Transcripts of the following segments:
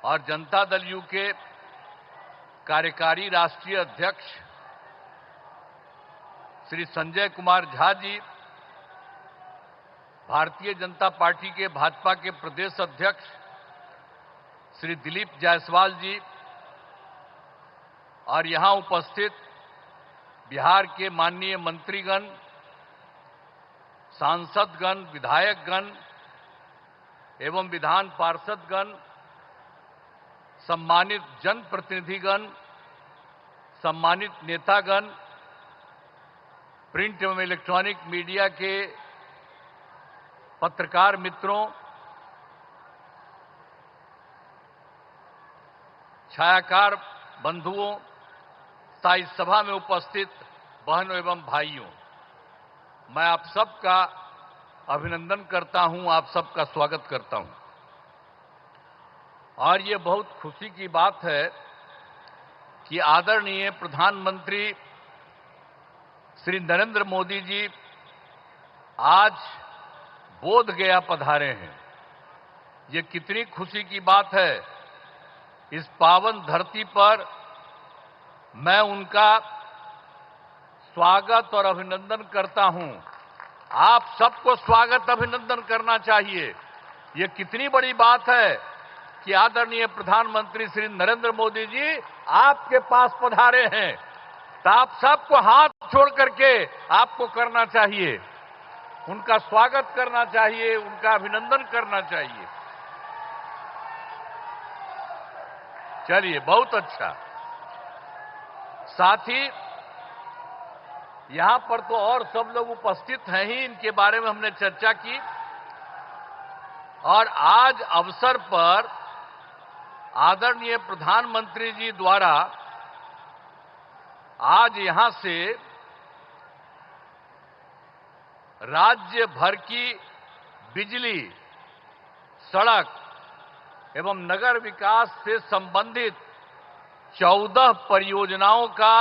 और जनता दल यू के कार्यकारी राष्ट्रीय अध्यक्ष श्री संजय कुमार झा जी, भारतीय जनता पार्टी के भाजपा के प्रदेश अध्यक्ष श्री दिलीप जायसवाल जी और यहां उपस्थित बिहार के माननीय मंत्रीगण, सांसदगण, विधायकगण एवं विधान पार्षदगण, सम्मानित जनप्रतिनिधिगण, सम्मानित नेतागण, प्रिंट एवं इलेक्ट्रॉनिक मीडिया के पत्रकार मित्रों, छायाकार बंधुओं तथा इस सभा में उपस्थित बहनों एवं भाइयों, मैं आप सबका अभिनंदन करता हूं, आप सबका स्वागत करता हूं। और ये बहुत खुशी की बात है कि आदरणीय प्रधानमंत्री श्री नरेंद्र मोदी जी आज बोध गया पधारे हैं। ये कितनी खुशी की बात है। इस पावन धरती पर मैं उनका स्वागत और अभिनंदन करता हूं। आप सबको स्वागत अभिनंदन करना चाहिए। ये कितनी बड़ी बात है कि आदरणीय प्रधानमंत्री श्री नरेंद्र मोदी जी आपके पास पधारे हैं, तो आप सबको हाथ जोड़ करके आपको करना चाहिए, उनका स्वागत करना चाहिए, उनका अभिनंदन करना चाहिए। चलिए, बहुत अच्छा। साथ ही यहां पर तो और सब लोग उपस्थित हैं ही, इनके बारे में हमने चर्चा की। और आज अवसर पर आदरणीय प्रधानमंत्री जी द्वारा आज यहां से राज्य भर की बिजली, सड़क एवं नगर विकास से संबंधित 14 परियोजनाओं का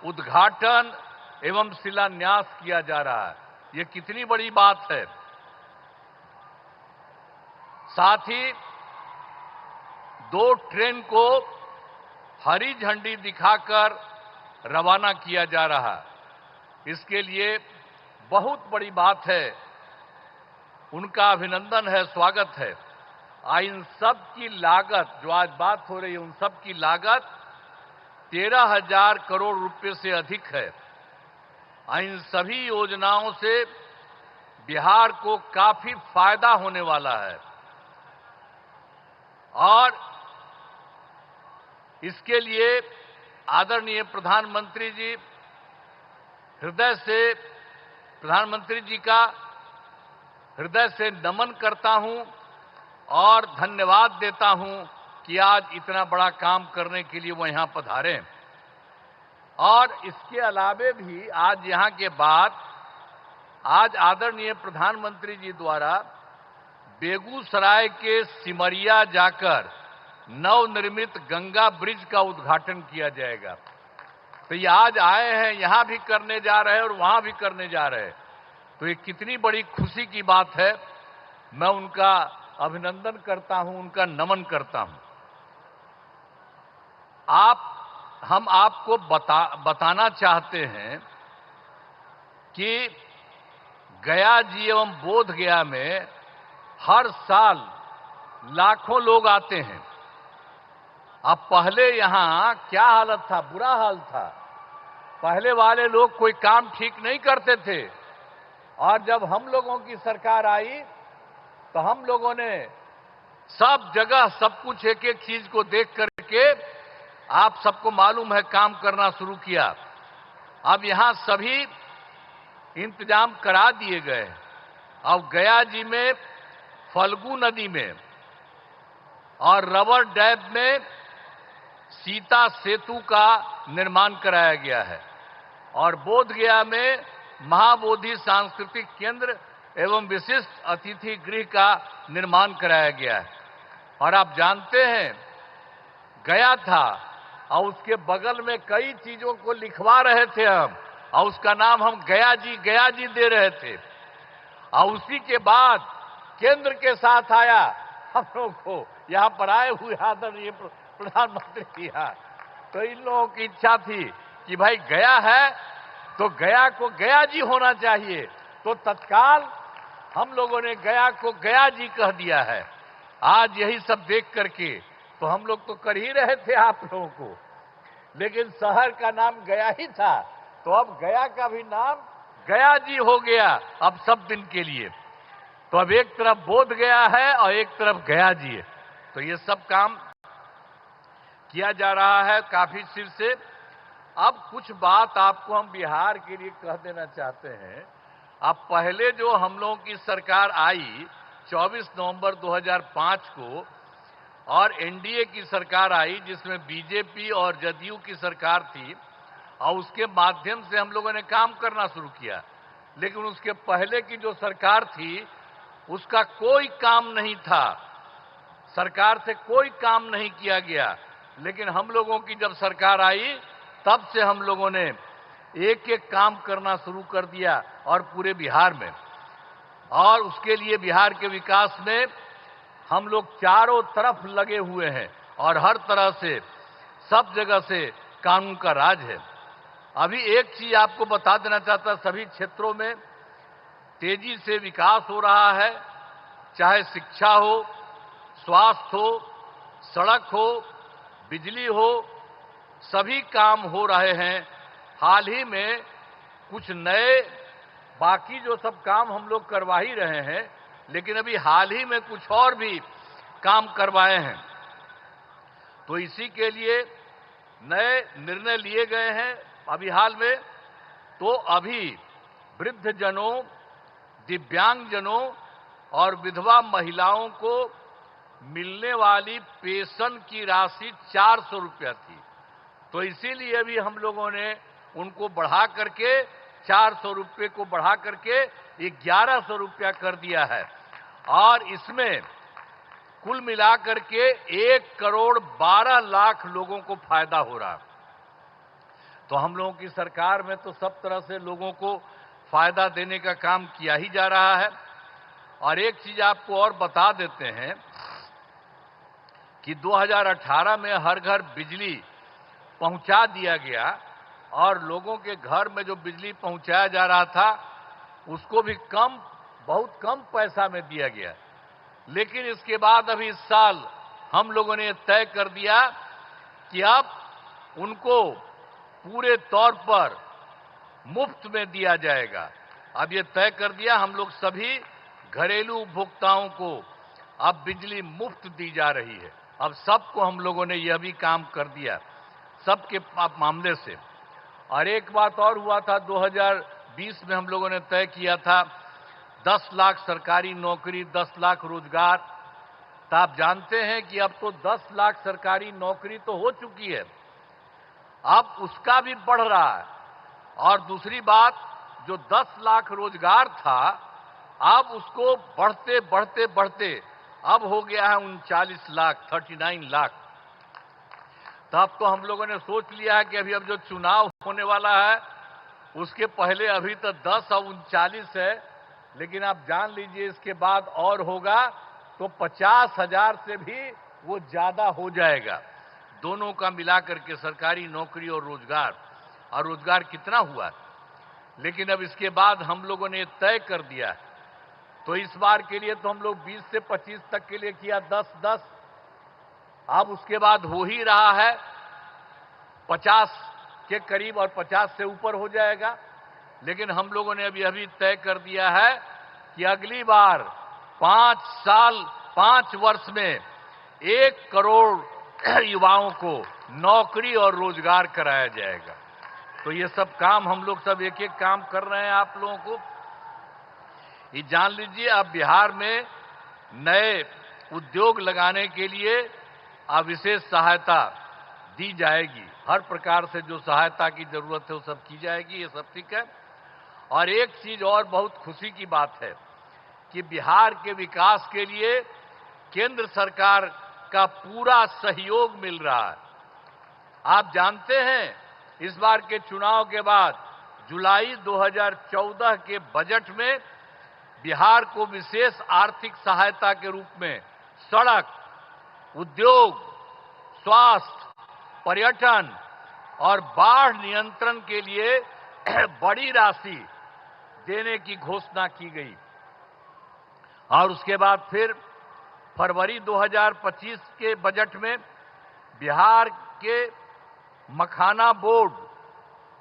उद्घाटन एवं शिलान्यास किया जा रहा है। ये कितनी बड़ी बात है। साथ ही 2 ट्रेन को हरी झंडी दिखाकर रवाना किया जा रहा है। इसके लिए बहुत बड़ी बात है, उनका अभिनंदन है, स्वागत है। इन सब की लागत, जो आज बात हो रही है, उन सब की लागत 13,000 करोड़ रुपए से अधिक है। इन सभी योजनाओं से बिहार को काफी फायदा होने वाला है और इसके लिए आदरणीय प्रधानमंत्री जी हृदय से, प्रधानमंत्री जी का हृदय से नमन करता हूं और धन्यवाद देता हूं कि आज इतना बड़ा काम करने के लिए वो यहां पधारे। और इसके अलावे भी आज यहां के बाद आज आदरणीय प्रधानमंत्री जी द्वारा बेगूसराय के सिमरिया जाकर नवनिर्मित गंगा ब्रिज का उद्घाटन किया जाएगा। तो ये आज आए हैं, यहां भी करने जा रहे हैं और वहां भी करने जा रहे हैं। तो ये कितनी बड़ी खुशी की बात है। मैं उनका अभिनंदन करता हूं, उनका नमन करता हूं। हम आपको बताना चाहते हैं कि गया जी एवं बोध गया में हर साल लाखों लोग आते हैं। अब पहले यहां क्या हालत था, बुरा हाल था। पहले वाले लोग कोई काम ठीक नहीं करते थे और जब हम लोगों की सरकार आई तो हम लोगों ने सब जगह सब कुछ एक एक चीज को देख करके, आप सबको मालूम है, काम करना शुरू किया। अब यहां सभी इंतजाम करा दिए गए। अब गया जी में फल्गु नदी में और रबर डैम में सीता सेतु का निर्माण कराया गया है और बोध गया में महाबोधि सांस्कृतिक केंद्र एवं विशिष्ट अतिथि गृह का निर्माण कराया गया है। और आप जानते हैं, गया था और उसके बगल में कई चीजों को लिखवा रहे थे हम, और उसका नाम हम गया जी दे रहे थे। और उसी के बाद केंद्र के साथ आया हम लोगों को यहाँ पर आए हुए आदरणीय प्रधानमंत्री यहाँ, तो इन लोगों की इच्छा थी कि भाई गया है तो गया को गया जी होना चाहिए, तो तत्काल हम लोगों ने गया को गया जी कह दिया है। आज यही सब देख करके तो हम लोग तो कर ही रहे थे आप लोगों को, लेकिन शहर का नाम गया ही था, तो अब गया का भी नाम गया जी हो गया अब सब दिन के लिए। तो अब एक तरफ बोध गया है और एक तरफ गया जी है, तो ये सब काम किया जा रहा है काफी सिर से। अब कुछ बात आपको हम बिहार के लिए कह देना चाहते हैं। अब पहले जो हम लोगों की सरकार आई 24 नवंबर 2005 को, और एनडीए की सरकार आई जिसमें बीजेपी और जदयू की सरकार थी, और उसके माध्यम से हम लोगों ने काम करना शुरू किया। लेकिन उसके पहले की जो सरकार थी उसका कोई काम नहीं था, सरकार से कोई काम नहीं किया गया। लेकिन हम लोगों की जब सरकार आई तब से हम लोगों ने एक एक काम करना शुरू कर दिया, और पूरे बिहार में, और उसके लिए बिहार के विकास में हम लोग चारों तरफ लगे हुए हैं, और हर तरह से सब जगह से कानून का राज है। अभी एक चीज आपको बता देना चाहता, सभी क्षेत्रों में तेजी से विकास हो रहा है, चाहे शिक्षा हो, स्वास्थ्य हो, सड़क हो, बिजली हो, सभी काम हो रहे हैं। हाल ही में कुछ नए, बाकी जो सब काम हम लोग करवा ही रहे हैं, लेकिन अभी हाल ही में कुछ और भी काम करवाए हैं। तो इसी के लिए नए निर्णय लिए गए हैं अभी हाल में। तो अभी वृद्धजनों, दिव्यांगजनों और विधवा महिलाओं को मिलने वाली पेंशन की राशि 400 रुपया थी, तो इसीलिए अभी हम लोगों ने उनको बढ़ा करके 400 रुपये को बढ़ा करके 1100 रुपया कर दिया है, और इसमें कुल मिलाकर के 1 करोड़ 12 लाख लोगों को फायदा हो रहा। तो हम लोगों की सरकार में तो सब तरह से लोगों को फायदा देने का काम किया ही जा रहा है। और एक चीज आपको और बता देते हैं कि 2018 में हर घर बिजली पहुंचा दिया गया, और लोगों के घर में जो बिजली पहुंचाया जा रहा था उसको भी बहुत कम पैसा में दिया गया। लेकिन इसके बाद अभी इस साल हम लोगों ने तय कर दिया कि अब उनको पूरे तौर पर मुफ्त में दिया जाएगा। अब ये तय कर दिया, हम लोग सभी घरेलू उपभोक्ताओं को अब बिजली मुफ्त दी जा रही है। अब सबको हम लोगों ने यह भी काम कर दिया, सबके मामले से। और एक बात और हुआ था, 2020 में हम लोगों ने तय किया था 10 लाख सरकारी नौकरी, 10 लाख रोजगार। तो आप जानते हैं कि अब तो 10 लाख सरकारी नौकरी तो हो चुकी है, अब उसका भी बढ़ रहा है। और दूसरी बात, जो 10 लाख रोजगार था, अब उसको बढ़ते बढ़ते बढ़ते अब हो गया है 39 लाख, 39 लाख। तब तो हम लोगों ने सोच लिया है कि अभी अब जो चुनाव होने वाला है उसके पहले अभी तो 10 और 39 है, लेकिन आप जान लीजिए इसके बाद और होगा तो 50,000 से भी वो ज्यादा हो जाएगा, दोनों का मिलाकर के, सरकारी नौकरी और रोजगार। और रोजगार कितना हुआ, लेकिन अब इसके बाद हम लोगों ने तय कर दिया है। तो इस बार के लिए तो हम लोग 20 से 25 तक के लिए किया 10-10, अब उसके बाद हो ही रहा है 50 के करीब, और 50 से ऊपर हो जाएगा। लेकिन हम लोगों ने अभी तय कर दिया है कि अगली बार 5 वर्ष में 1 करोड़ युवाओं को नौकरी और रोजगार कराया जाएगा। तो ये सब काम हम लोग सब एक एक काम कर रहे हैं। आप लोगों को ये जान लीजिए, अब बिहार में नए उद्योग लगाने के लिए अब विशेष सहायता दी जाएगी। हर प्रकार से जो सहायता की जरूरत है वो सब की जाएगी, ये सब ठीक है। और एक चीज और बहुत खुशी की बात है कि बिहार के विकास के लिए केंद्र सरकार का पूरा सहयोग मिल रहा है। आप जानते हैं, इस बार के चुनाव के बाद जुलाई 2014 के बजट में बिहार को विशेष आर्थिक सहायता के रूप में सड़क, उद्योग, स्वास्थ्य, पर्यटन और बाढ़ नियंत्रण के लिए बड़ी राशि देने की घोषणा की गई। और उसके बाद फिर फरवरी 2025 के बजट में बिहार के मखाना बोर्ड,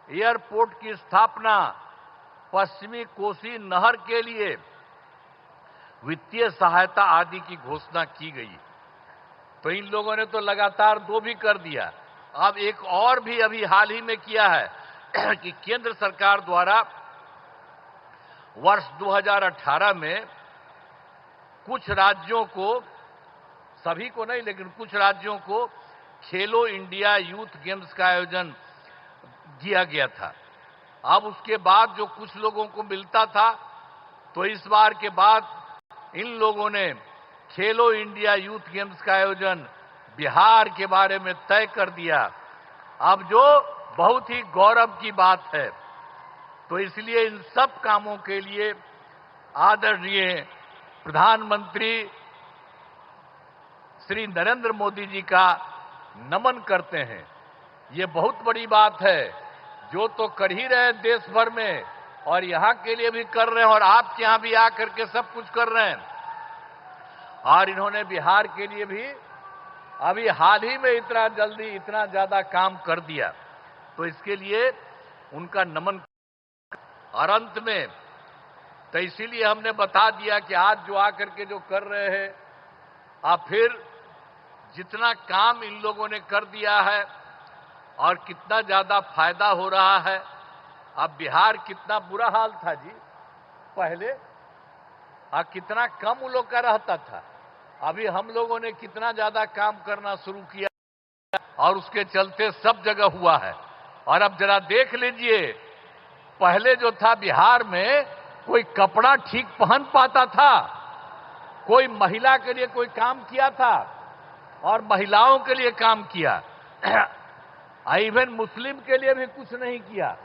एयरपोर्ट की स्थापना, पश्चिमी कोसी नहर के लिए वित्तीय सहायता आदि की घोषणा की गई। तो इन लोगों ने तो लगातार 2 भी कर दिया। अब एक और भी अभी हाल ही में किया है कि केंद्र सरकार द्वारा वर्ष 2018 में कुछ राज्यों को, सभी को नहीं लेकिन कुछ राज्यों को खेलो इंडिया यूथ गेम्स का आयोजन किया गया था। अब उसके बाद जो कुछ लोगों को मिलता था, तो इस बार के बाद इन लोगों ने खेलो इंडिया यूथ गेम्स का आयोजन बिहार के बारे में तय कर दिया। अब जो बहुत ही गौरव की बात है। तो इसलिए इन सब कामों के लिए आदरणीय प्रधानमंत्री श्री नरेंद्र मोदी जी का नमन करते हैं। ये बहुत बड़ी बात है, जो तो कर ही रहे देश भर में और यहां के लिए भी कर रहे हैं और आपके यहां भी आकर के सब कुछ कर रहे हैं। और इन्होंने बिहार के लिए भी अभी हाल ही में इतना जल्दी इतना ज्यादा काम कर दिया, तो इसके लिए उनका नमन। और अंत में तो इसीलिए हमने बता दिया कि आज जो आकर के जो कर रहे हैं, आप फिर जितना काम इन लोगों ने कर दिया है और कितना ज्यादा फायदा हो रहा है। अब बिहार कितना बुरा हाल था जी पहले, कितना कम उन लोग का रहता था। अभी हम लोगों ने कितना ज्यादा काम करना शुरू किया और उसके चलते सब जगह हुआ है। और अब जरा देख लीजिए, पहले जो था बिहार में कोई कपड़ा ठीक पहन पाता था, कोई महिला के लिए कोई काम किया था और महिलाओं के लिए काम किया, इवन मुस्लिम के लिए भी कुछ नहीं किया।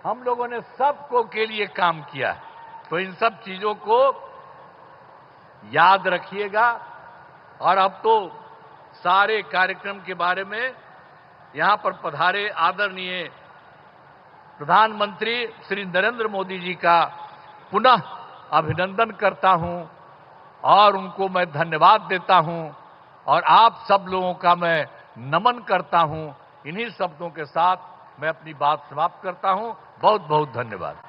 हम लोगों ने सबको के लिए काम किया। तो इन सब चीजों को याद रखिएगा। और अब तो सारे कार्यक्रम के बारे में यहां पर पधारे आदरणीय प्रधानमंत्री श्री नरेंद्र मोदी जी का पुनः अभिनंदन करता हूं और उनको मैं धन्यवाद देता हूं और आप सब लोगों का मैं नमन करता हूं। इन्हीं शब्दों के साथ मैं अपनी बात समाप्त करता हूं। बहुत बहुत धन्यवाद।